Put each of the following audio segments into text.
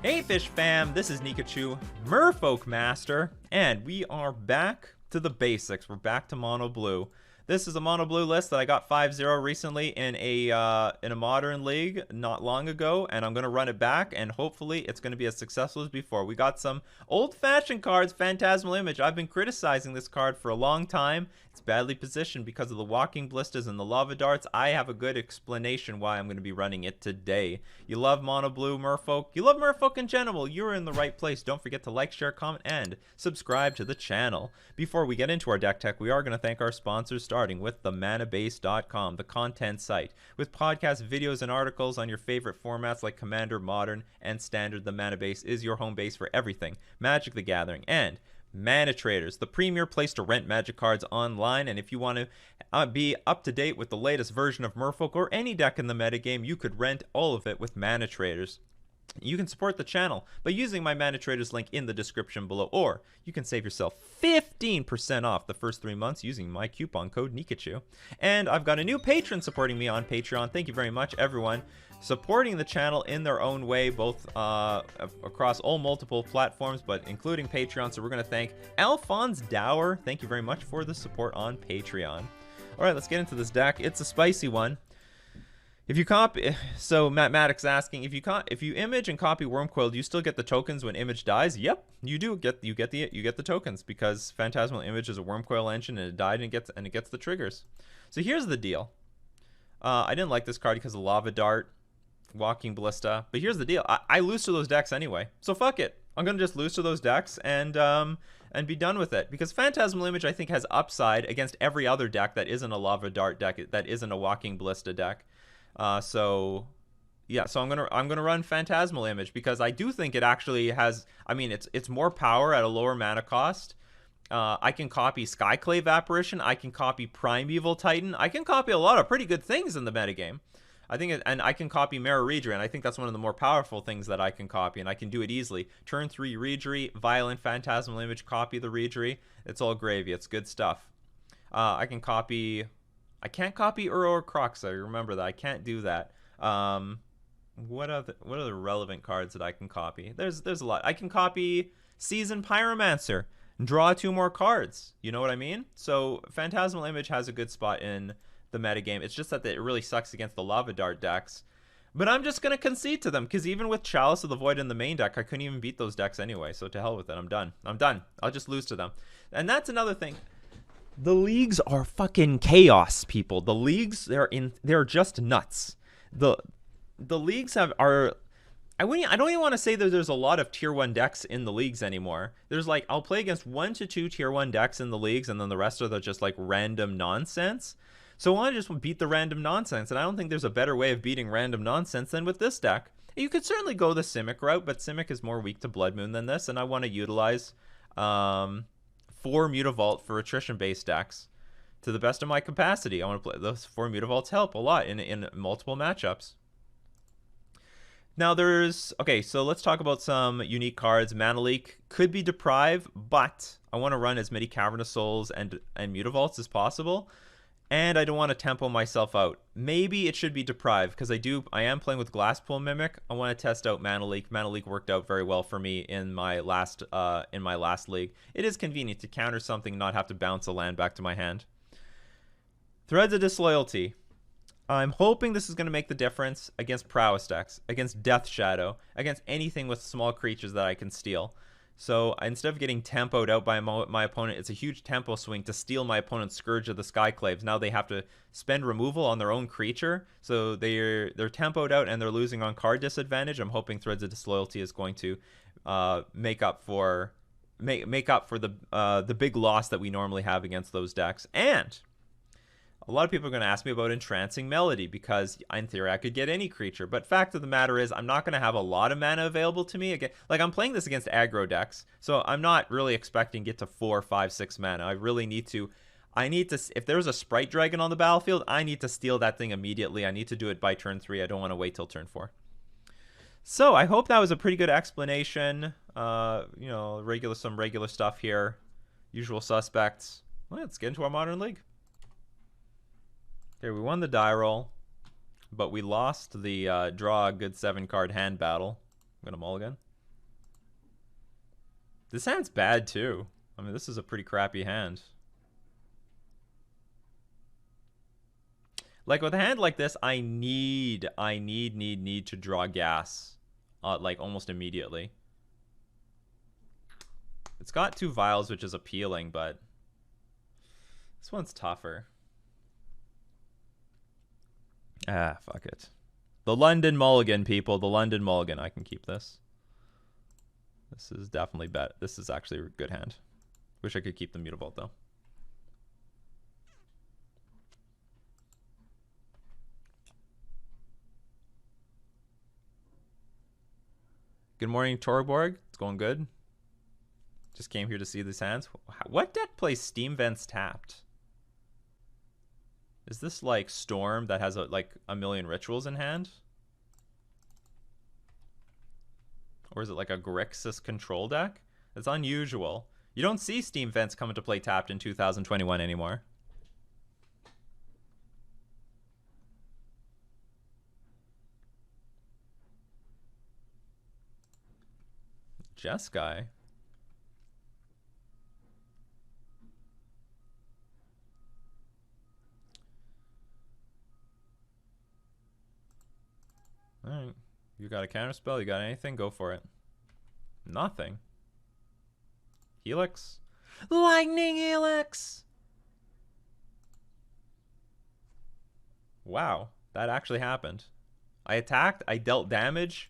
Hey Fish fam, this is Nikachu, Merfolk Master, and we are back to the basics. We're back to Mono Blue. This is a Mono Blue list that I got 5-0 recently in a modern league not long ago, and I'm going to run it back, and hopefully it's going to be as successful as before. We got some old-fashioned cards, Phantasmal Image. I've been criticizing this card for a long time. It's badly positioned because of the walking blisters and the lava darts. I have a good explanation why I'm going to be running it today. You love Mono Blue Merfolk? You love Merfolk in general? You're in the right place. Don't forget to like, share, comment, and subscribe to the channel. Before we get into our deck tech, we are going to thank our sponsors, starting with the manabase.com, the content site. With podcasts, videos, and articles on your favorite formats like Commander, Modern, and Standard, the Manabase is your home base for everything Magic the Gathering. And Mana Traders, the premier place to rent Magic cards online. And if you want to be up to date with the latest version of Merfolk or any deck in the metagame, you could rent all of it with Mana Traders. You can support the channel by using my Mana Traders link in the description below, or you can save yourself 15% off the first 3 months using my coupon code Nikachu. And I've got a new patron supporting me on Patreon. Thank you very much, everyone, supporting the channel in their own way, both across all multiple platforms, but including Patreon. So we're going to thank Alphonse Dower. Thank you very much for the support on Patreon. All right, let's get into this deck. It's a spicy one. If you copy, so Matt Maddox asking, if you image and copy Wormcoil, do you still get the tokens when image dies? Yep, you do get the tokens, because Phantasmal Image is a Wormcoil engine and it died and it gets the triggers. So here's the deal. I didn't like this card because of Lava Dart, Walking Ballista, but here's the deal. I lose to those decks anyway, so fuck it. I'm gonna just lose to those decks and be done with it, because Phantasmal Image I think has upside against every other deck that isn't a Lava Dart deck, that isn't a Walking Ballista deck. So I'm gonna run Phantasmal Image because I do think it actually has. I mean, it's more power at a lower mana cost. I can copy Skyclave Apparition. I can copy Primeval Titan. I can copy a lot of pretty good things in the metagame. And I can copy Mara Reedry, and I think that's one of the more powerful things that I can copy, and I can do it easily. Turn 3 Reedry, Violent Phantasmal Image, copy the Reedry. It's all gravy. It's good stuff. I can't copy Uro or Crocs. I remember that. I can't do that. What are the relevant cards that I can copy? There's a lot. I can copy Seasoned Pyromancer and draw 2 more cards. You know what I mean? So Phantasmal Image has a good spot in the metagame. It's just that it really sucks against the Lava Dart decks. But I'm just going to concede to them, because even with Chalice of the Void in the main deck, I couldn't even beat those decks anyway. So to hell with it. I'm done. I'll just lose to them. And that's another thing. The leagues are fucking chaos, people. The leagues, they're just nuts. The leagues I don't even want to say that there's a lot of tier 1 decks in the leagues anymore. There's like, I'll play against 1 to 2 tier 1 decks in the leagues, and then the rest are just like random nonsense. So I want to just beat the random nonsense, and I don't think there's a better way of beating random nonsense than with this deck. You could certainly go the Simic route, but Simic is more weak to Blood Moon than this, and I want to utilize 4 Mutavault for attrition-based decks to the best of my capacity. I want to play those 4 Mutavaults help a lot in multiple matchups. Now okay, so let's talk about some unique cards. Mana Leak could be Deprive, but I want to run as many Cavernous Souls and Mutavaults as possible, and I don't want to tempo myself out. Maybe it should be Deprive, because I am playing with Glasspool Mimic. I want to test out Mana Leak. Mana Leak worked out very well for me in my last league. It is convenient to counter something, not have to bounce a land back to my hand. Threads of Disloyalty. I'm hoping this is going to make the difference against Prowess decks, against Death Shadow, against anything with small creatures that I can steal. So instead of getting tempoed out by my opponent, it's a huge tempo swing to steal my opponent's Scourge of the Skyclaves. Now they have to spend removal on their own creature, so they're tempoed out and they're losing on card disadvantage. I'm hoping Threads of Disloyalty is going to make up for the big loss that we normally have against those decks. And a lot of people are going to ask me about Entrancing Melody, because in theory I could get any creature, but fact of the matter is I'm not going to have a lot of mana available to me. Again, like, I'm playing this against aggro decks, so I'm not really expecting to get to 4, 5, 6 mana. I need to, if there's a Sprite Dragon on the battlefield, I need to steal that thing immediately. I need to do it by turn 3. I don't want to wait till turn 4. So I hope that was a pretty good explanation. You know, some regular stuff here. Usual suspects. Let's get into our Modern League. Okay, we won the die roll, but we lost the draw a good 7-card hand battle. I'm going to mulligan. This hand's bad too. I mean, this is a pretty crappy hand. Like with a hand like this, I need to draw gas, like almost immediately. It's got 2 vials, which is appealing, but this one's tougher. Ah, fuck it. The London Mulligan, people. The London Mulligan. I can keep this. This is definitely bet. This is actually a good hand. Wish I could keep the Mutavault, though. Good morning, Torborg. It's going good. Just came here to see these hands. What deck plays Steam Vents tapped? Is this like Storm that has like a million rituals in hand? Or is it like a Grixis control deck? It's unusual. You don't see Steam Vents come into play tapped in 2021 anymore. Jeskai. Alright. You got a counterspell? You got anything? Go for it. Nothing. Helix? Lightning Helix! Wow. That actually happened. I attacked, I dealt damage,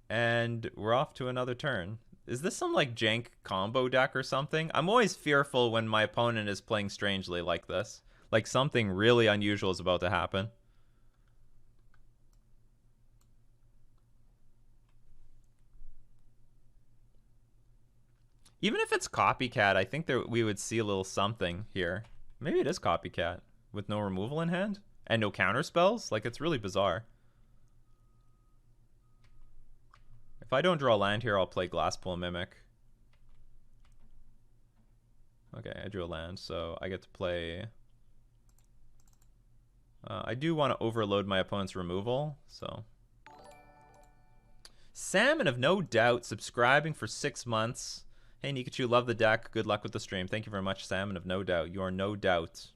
and we're off to another turn. Is this some like jank combo deck or something? I'm always fearful when my opponent is playing strangely like this. Like something really unusual is about to happen. Even if it's Copycat, I think that we would see a little something here. Maybe it is Copycat with no removal in hand and no counter spells. Like, it's really bizarre. If I don't draw land here, I'll play Glasspool Mimic. Okay, I drew a land, so I get to play... I do want to overload my opponent's removal, so... Salmon of No Doubt, subscribing for 6 months. Hey, Nikachu, love the deck. Good luck with the stream. Thank you very much, Salmon of No Doubt. You are no doubt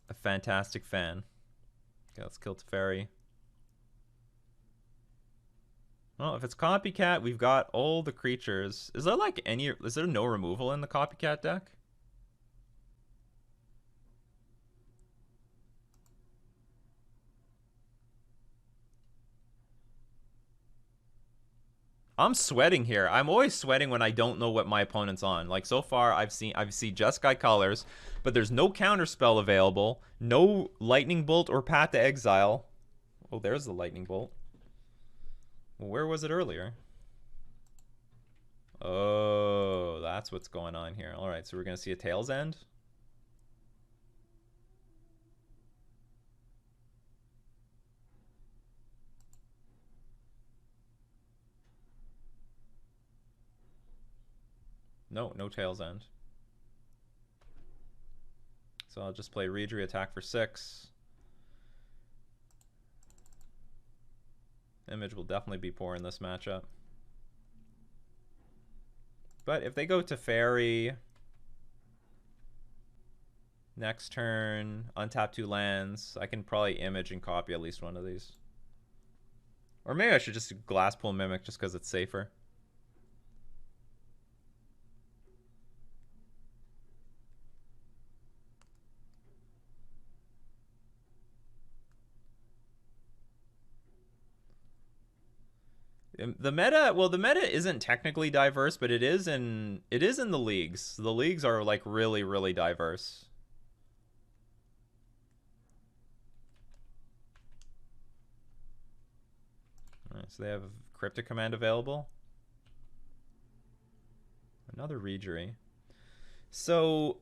a fantastic fan. Okay, let's kill Teferi. Well, if it's Copycat, we've got all the creatures. Is there like any... Is there no removal in the Copycat deck? I'm sweating here. I'm always sweating when I don't know what my opponent's on. Like, so far, I've seen Jeskai colors, but there's no counterspell available, no Lightning Bolt or Path to Exile. Oh, there's the Lightning Bolt. Well, where was it earlier? Oh, that's what's going on here. All right, so we're going to see a Tail's End. No Tail's End. So I'll just play Reedry, attack for 6. Image will definitely be poor in this matchup. But if they go to Fairy, next turn, untap 2 lands, I can probably image and copy at least one of these. Or maybe I should just Glasspool Mimic just because it's safer. The meta isn't technically diverse, but it is in the leagues. The leagues are like really, really diverse. All right, so they have Cryptic Command available. Another Reedry. So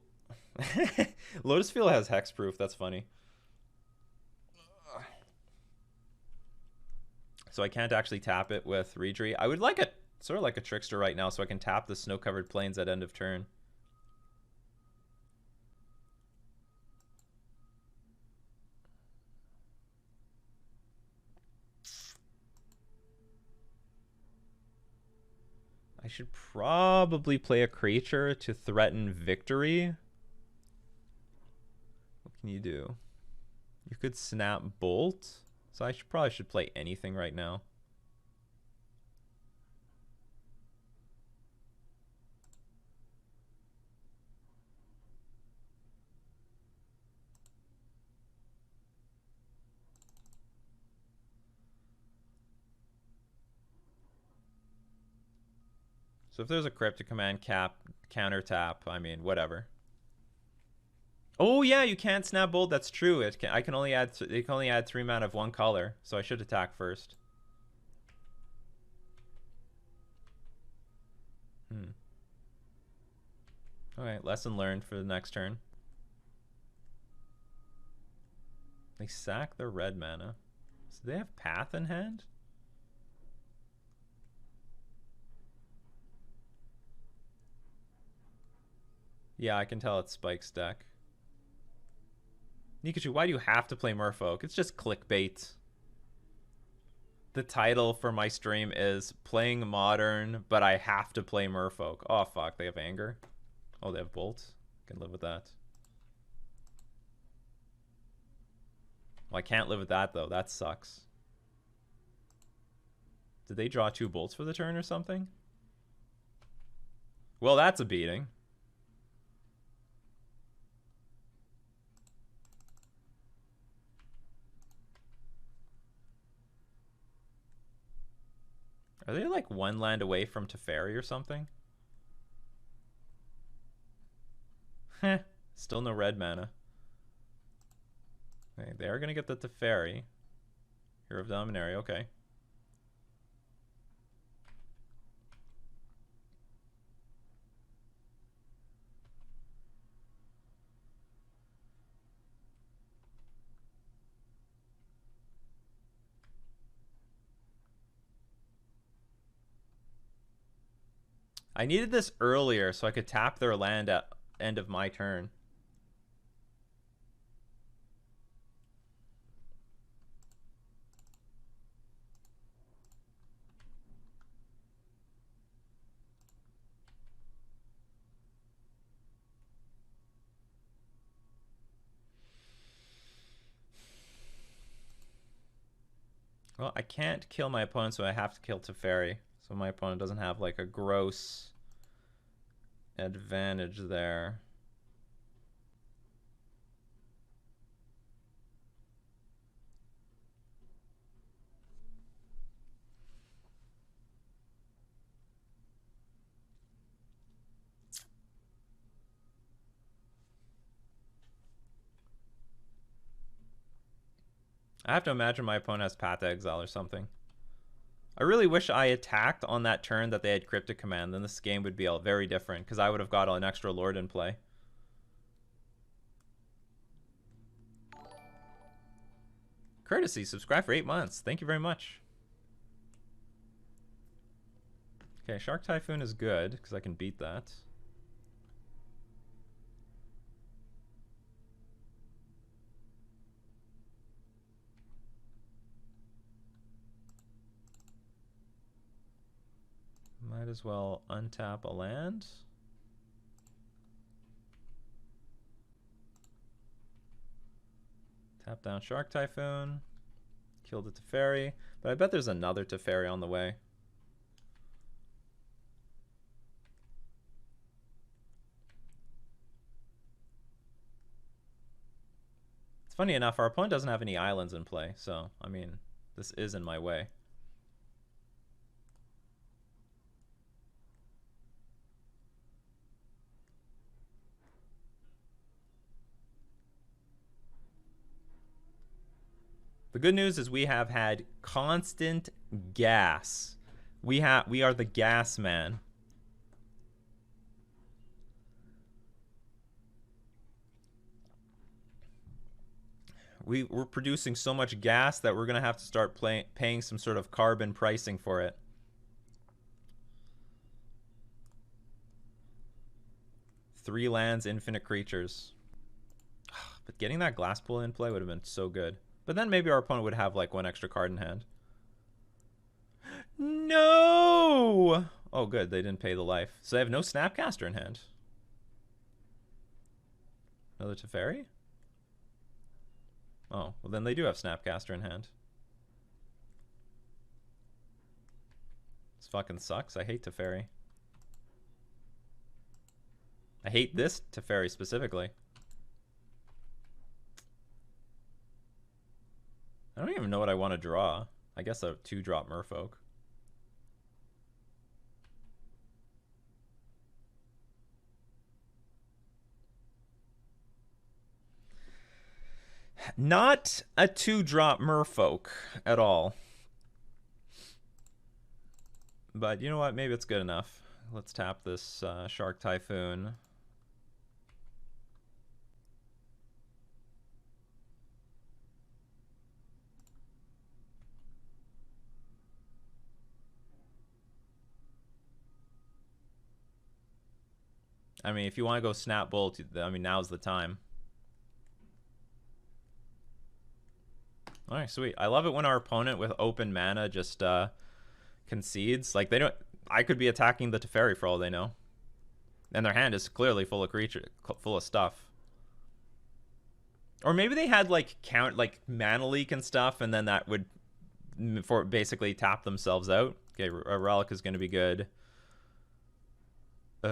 Lotus Field has hexproof. That's funny. So I can't actually tap it with Reedry. I would like it sort of like a Trickster right now, so I can tap the snow-covered plains at end of turn. I should probably play a creature to threaten victory. What can you do? You could snap Bolt. So I probably should play anything right now. So if there's a Cryptic Command counter tap, I mean, whatever. Oh yeah, you can't snap Bolt. That's true. It can only add 3 mana of one color, so I should attack first. Alright, lesson learned for the next turn. They sack their red mana. So they have Path in hand? Yeah, I can tell it's Spike's deck. Nikachu, why do you have to play Merfolk? It's just clickbait. The title for my stream is Playing Modern, but I have to play Merfolk. Oh, fuck. They have Anger. Oh, they have Bolt. Can live with that. Well, I can't live with that, though. That sucks. Did they draw 2 Bolts for the turn or something? Well, that's a beating. Are they like 1 land away from Teferi or something? Heh. Still no red mana. Okay, they are going to get the Teferi. Hero of Dominaria, okay. I needed this earlier so I could tap their land at end of my turn. Well, I can't kill my opponent, so I have to kill Teferi. So my opponent doesn't have like a gross advantage there. I have to imagine my opponent has Path to Exile or something. I really wish I attacked on that turn that they had Cryptic Command. Then this game would be all very different because I would have got an extra Lord in play. Courtesy, subscribe for 8 months. Thank you very much. Okay, Shark Typhoon is good because I can beat that. Might as well untap a land. Tap down Shark Typhoon. Kill the Teferi. But I bet there's another Teferi on the way. It's funny enough, our opponent doesn't have any islands in play. So, I mean, this is in my way. The good news is we have had constant gas. We are the gas man. We're producing so much gas that we're gonna have to start paying some sort of carbon pricing for it. Three lands, infinite creatures. But getting that glass pool in play would have been so good. But then maybe our opponent would have like 1 extra card in hand. No! Oh, good. They didn't pay the life. So they have no Snapcaster in hand. Another Teferi? Oh, well then they do have Snapcaster in hand. This fucking sucks. I hate Teferi. I hate this Teferi specifically. I don't even know what I want to draw. I guess a 2-drop Merfolk. Not a 2-drop Merfolk at all. But you know what? Maybe it's good enough. Let's tap this Shark Typhoon. I mean, if you want to go Snap Bolt, I mean, now's the time. All right, sweet. I love it when our opponent with open mana just concedes. Like, they don't... I could be attacking the Teferi for all they know. And their hand is clearly full of stuff. Or maybe they had, like, mana leak and stuff, and then that would basically tap themselves out. Okay, a Relic is going to be good. You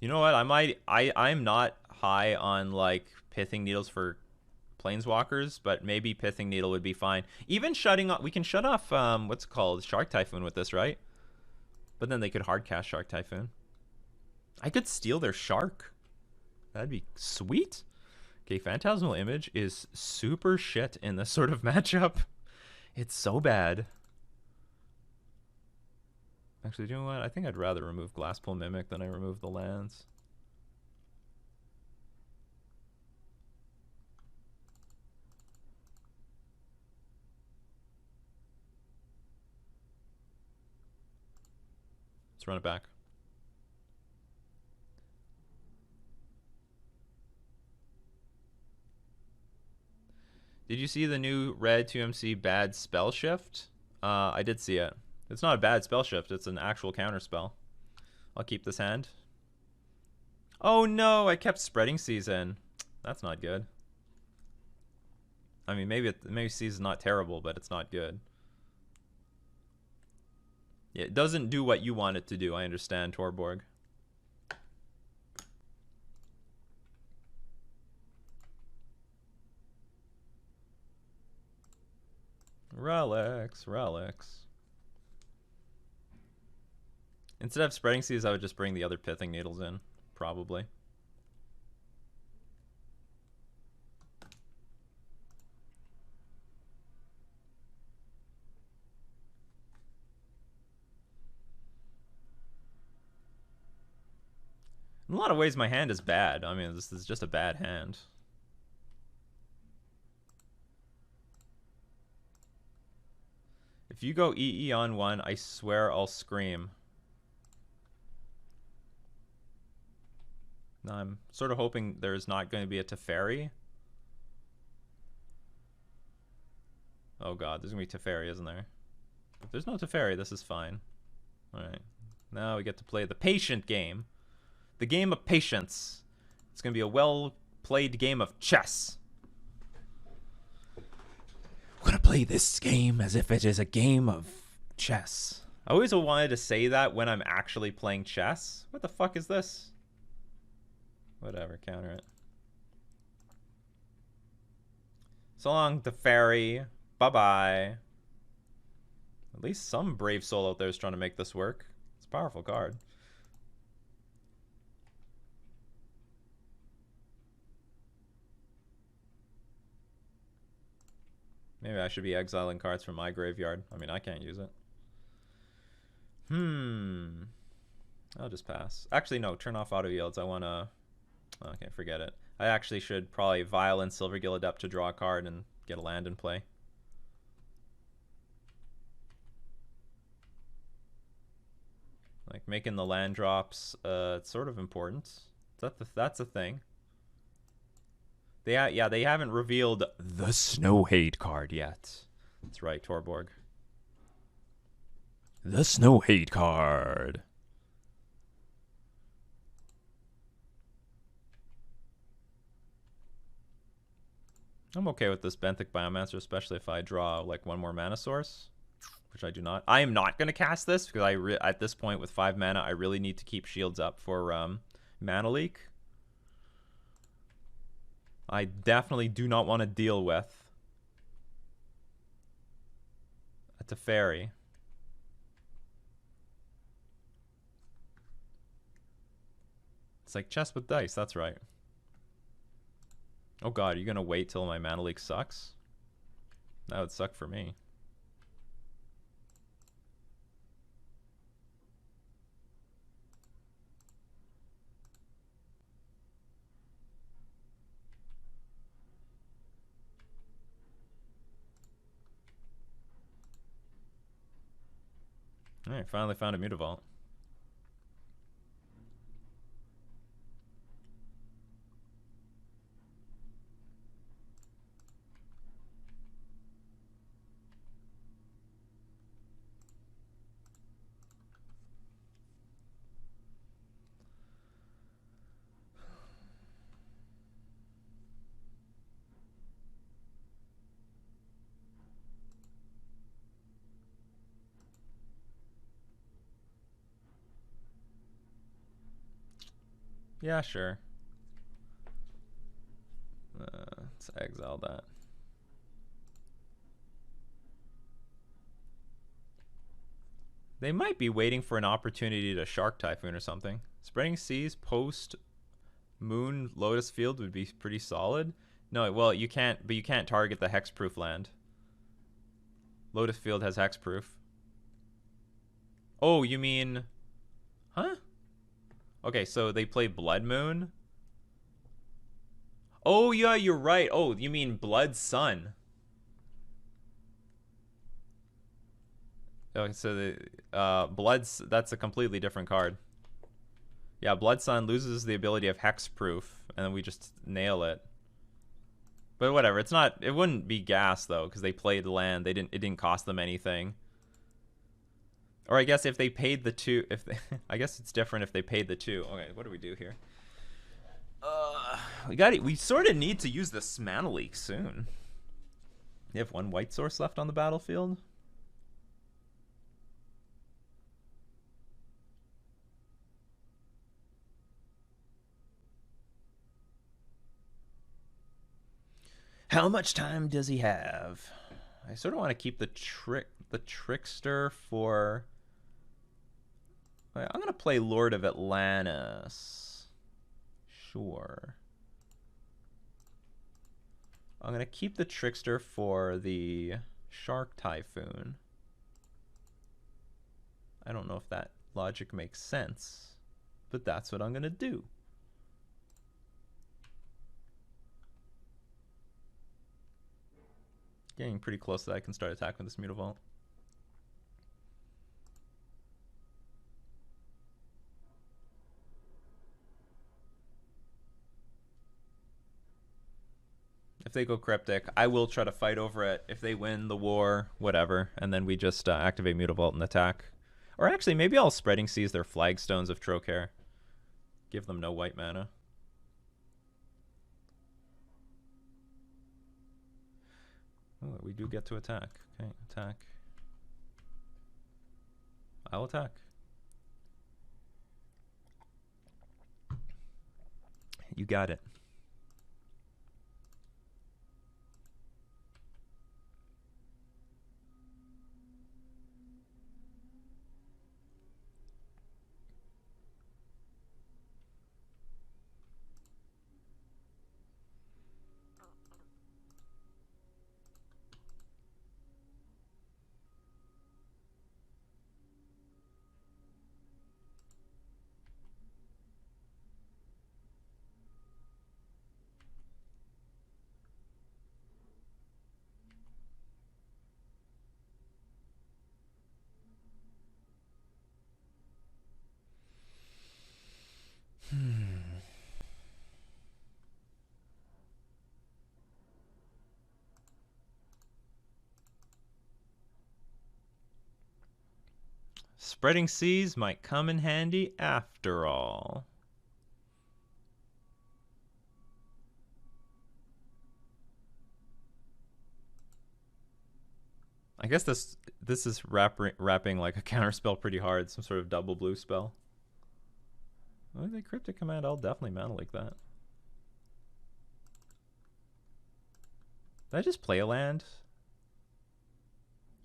know what? I'm not high on, like, Pithing Needles for Planeswalkers, but maybe Pithing Needle would be fine. Even shutting off, we can shut off what's it called, Shark Typhoon with this, right? But then they could hard cast Shark Typhoon. I could steal their Shark. That'd be sweet. Okay, Phantasmal Image is super shit in this sort of matchup. It's so bad. Actually, you know what? I think I'd rather remove Glasspool Mimic than I remove the lands. Let's run it back. Did you see the new red 2MC bad spell shift? I did see it. It's not a bad spell shift. It's an actual counter spell. I'll keep this hand. Oh no, I kept Spreading Season. That's not good. I mean, maybe Season's not terrible, but it's not good. Yeah, it doesn't do what you want it to do. I understand, Torborg. Relics. Instead of Spreading Seas, I would just bring the other Pithing Needles in, probably. In a lot of ways, my hand is bad. I mean, this is just a bad hand. If you go EE on one, I swear I'll scream. Now, I'm sort of hoping there's not going to be a Teferi. Oh god, there's going to be Teferi, isn't there? If there's no Teferi, this is fine. Alright. Now we get to play the patient game. The game of patience. It's going to be a well-played game of chess. We're going to play this game as if it is a game of chess. I always wanted to say that when I'm actually playing chess. What the fuck is this? Whatever, counter it. So long, Teferi. Bye-bye. At least some brave soul out there is trying to make this work. It's a powerful card. Maybe I should be exiling cards from my graveyard. I mean, I can't use it. I'll just pass. Actually, no. Turn off auto yields. I want to... Okay, forget it. I actually should probably Violent Silvergill Adept to draw a card and get a land in play. Like, making the land drops, it's sort of important. That's a thing. They haven't revealed the Snow Hate card yet. That's right, Torborg. The Snow Hate card. I'm okay with this Benthic Biomancer, especially if I draw like one more mana source, which I do not. I am not going to cast this because at this point with 5 mana, I really need to keep shields up for mana leak. I definitely do not want to deal with a Teferi. It's like chess with dice, that's right. Oh god, are you going to wait till my mana leak sucks? That would suck for me. Alright, finally found a Mutavault. Yeah, sure. Let's exile that. They might be waiting for an opportunity to Shark Typhoon or something. Spreading Seas post Moon Lotus Field would be pretty solid. No, well, you can't target the hexproof land. Lotus Field has hexproof. Oh, you mean... Huh? Okay, so they play Blood Moon? Oh, yeah, you're right. Oh, you mean Blood Sun. Okay, so the that's a completely different card. Yeah, Blood Sun loses the ability of hexproof, and then we just nail it. But whatever, it wouldn't be gas though, because they played land. It didn't cost them anything. Or I guess if they paid the 2, I guess it's different if they paid the 2. Okay, what do we do here? We sort of need to use this mana leak soon. You have 1 white source left on the battlefield. How much time does he have? I sort of want to keep the trickster for... I'm going to play Lord of Atlantis. Sure. I'm going to keep the trickster for the Shark Typhoon. I don't know if that logic makes sense, but that's what I'm going to do. Getting pretty close that I can start attacking this Mutavault. If they go Cryptic, I will try to fight over it. If they win the war, whatever, and then we just activate Mutavault and attack. Or actually, maybe I'll Spreading Seas their Flagstones of Trocare. Give them no white mana. Oh, we do get to attack. Okay, attack. I'll attack. You got it. Spreading Seas might come in handy after all. I guess this is wrapping like a counterspell pretty hard. Some sort of double blue spell. Oh, the Cryptic Command, I'll definitely mana like that. Did I just play a land?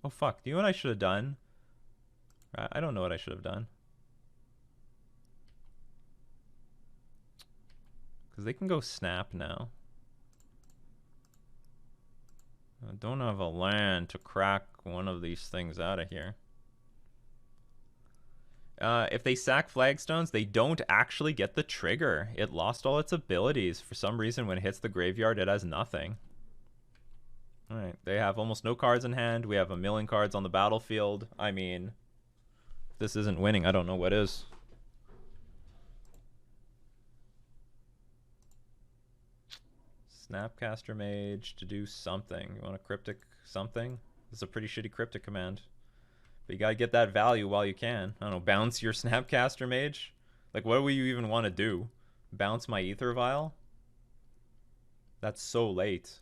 Oh fuck, do you know what I should have done? I don't know what I should have done. Because they can go snap now. I don't have a land to crack one of these things out of here. If they sack Flagstones, they don't actually get the trigger. It lost all its abilities. For some reason, when it hits the graveyard, it has nothing. Alright, they have almost no cards in hand. We have a million cards on the battlefield. I mean, if this isn't winning, I don't know what is. Snapcaster Mage to do something. You want a Cryptic something? This is a pretty shitty Cryptic command. But you gotta get that value while you can. I don't know, bounce your Snapcaster Mage? Like, what do you even want to do? Bounce my Ether Vial? That's so late.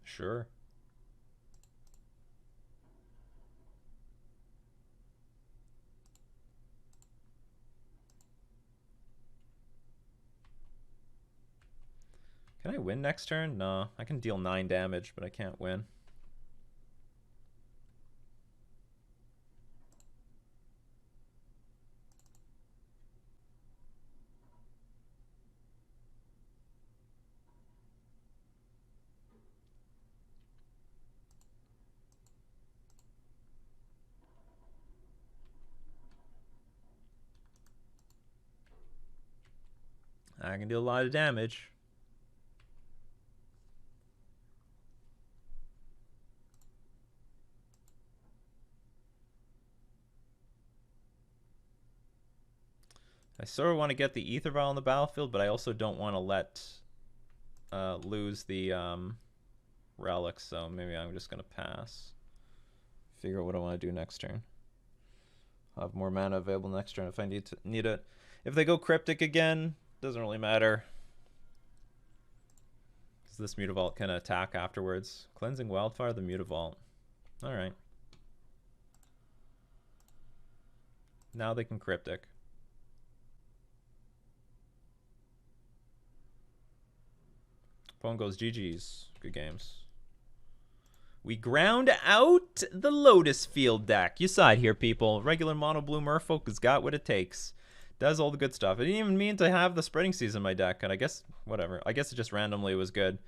Sure. Can I win next turn? No, I can deal 9 damage, but I can't win. I can deal a lot of damage. I sort of want to get the Ether Vial on the battlefield, but I also don't want to let lose the relics, so maybe I'm just going to pass. Figure out what I want to do next turn. I'll have more mana available next turn if I need it. If they go Cryptic again, doesn't really matter. Because this Mutavault can attack afterwards. Cleansing Wildfire, the Mutavault. Alright. Now they can Cryptic. Opponent goes GG's. Good games. We ground out the Lotus Field deck. You saw it here, people. Regular mono blue Merfolk has got what it takes. Does all the good stuff. I didn't even mean to have the Spreading Seas in my deck, and I guess, whatever. I guess it just randomly was good.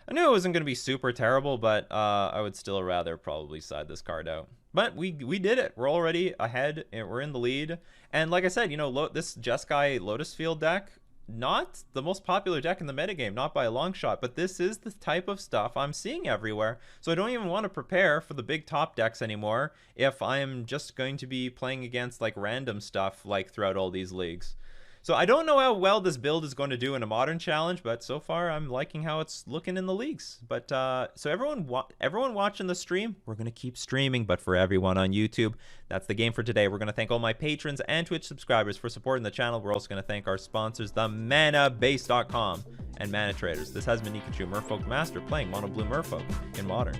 I knew it wasn't going to be super terrible, but I would still rather probably side this card out. But we did it. We're already ahead, and we're in the lead. And like I said, you know, this Jeskai Lotus Field deck, not the most popular deck in the metagame, not by a long shot, but this is the type of stuff I'm seeing everywhere. So I don't even want to prepare for the big top decks anymore if I'm just going to be playing against like random stuff like throughout all these leagues. So I don't know how well this build is going to do in a modern challenge, but so far I'm liking how it's looking in the leagues. But so everyone watching the stream, we're going to keep streaming, but for everyone on YouTube, that's the game for today. We're going to thank all my patrons and Twitch subscribers for supporting the channel. We're also going to thank our sponsors, themanabase.com and Mana Traders. This has been Nikachu, Merfolk Master, playing Mono Blue Merfolk in Modern.